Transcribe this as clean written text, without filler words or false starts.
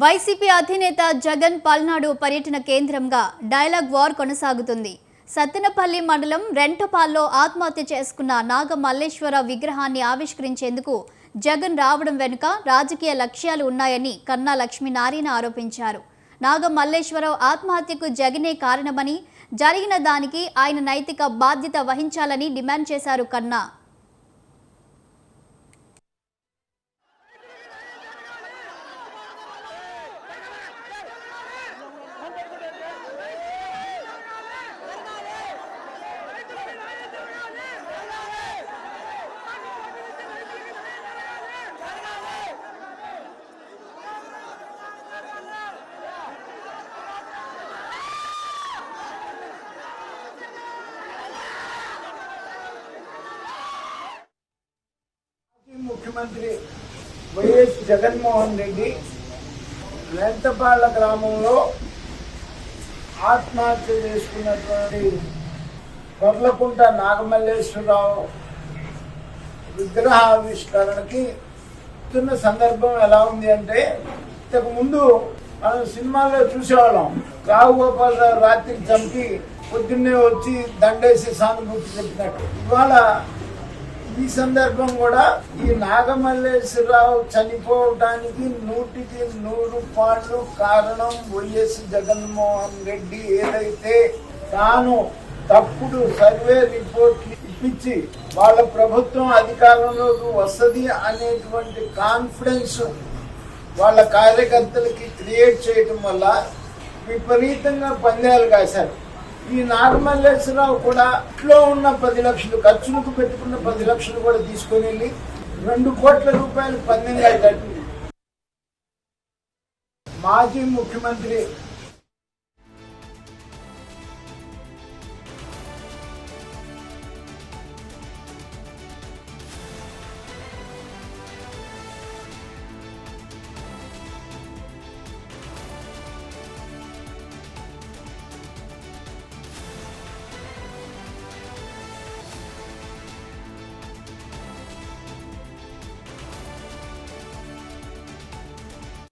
YCP అధినేత జగన్ పల్నాడు పర్యటన కేంద్రంగా డైలాగ్ వార్ కొనసాగుతుంది. సత్తెనపల్లి మండలం రెంటపాల్లో ఆత్మహత్య చేసుకున్న నాగమల్లేశ్వర విగ్రహాన్ని ఆవిష్కరించేందుకు జగన్ రావడం వెనుక రాజకీయ లక్ష్యాలు ఉన్నాయని కన్నా లక్ష్మీనారాయణ ఆరోపించారు. నాగమల్లేశ్వరరావు ఆత్మహత్యకు జగనే కారణమని, జరిగిన దానికి ఆయన నైతిక బాధ్యత వహించాలని డిమాండ్ చేశారు కన్నా. ముఖ్యమంత్రి వైఎస్ జగన్మోహన్ రెడ్డి రెంటపాళ్ళ గ్రామంలో ఆత్మహత్య చేసుకున్నటువంటి కొర్లకుంట నాగమల్లేశ్వరరావు విగ్రహావిష్కరణకి ఇస్తున్న సందర్భం ఎలా ఉంది అంటే, ఇంతకు ముందు మనం సినిమాల్లో చూసేవాళ్ళం. రావుగోపాలరావు రాత్రికి చంపి పొద్దున్నే వచ్చి దండేసి సానుభూతి చెప్పినట్టు. ఇవాళ ఈ సందర్భం కూడా ఈ నాగమల్లేశ్వరరావు చనిపోవడానికి 100% కారణం వైఎస్ జగన్మోహన్ రెడ్డి. ఏదైతే తాను తప్పుడు సర్వే రిపోర్ట్ ఇప్పించి వాళ్ళ ప్రభుత్వం అధికారంలోకి వస్తుంది అనేటువంటి కాన్ఫిడెన్స్ వాళ్ళ కార్యకర్తలకి క్రియేట్ చేయడం వల్ల విపరీతంగా పందేలు కాశారు. ఈ నాగమల్లేశ్వరరావు కూడా ఇంట్లో ఉన్న 10 లక్షలు ఖర్చులకు పెట్టుకున్న 10 లక్షలు కూడా తీసుకుని వెళ్ళి 2 కోట్ల రూపాయలు పందెంగా కట్టి మాజీ ముఖ్యమంత్రి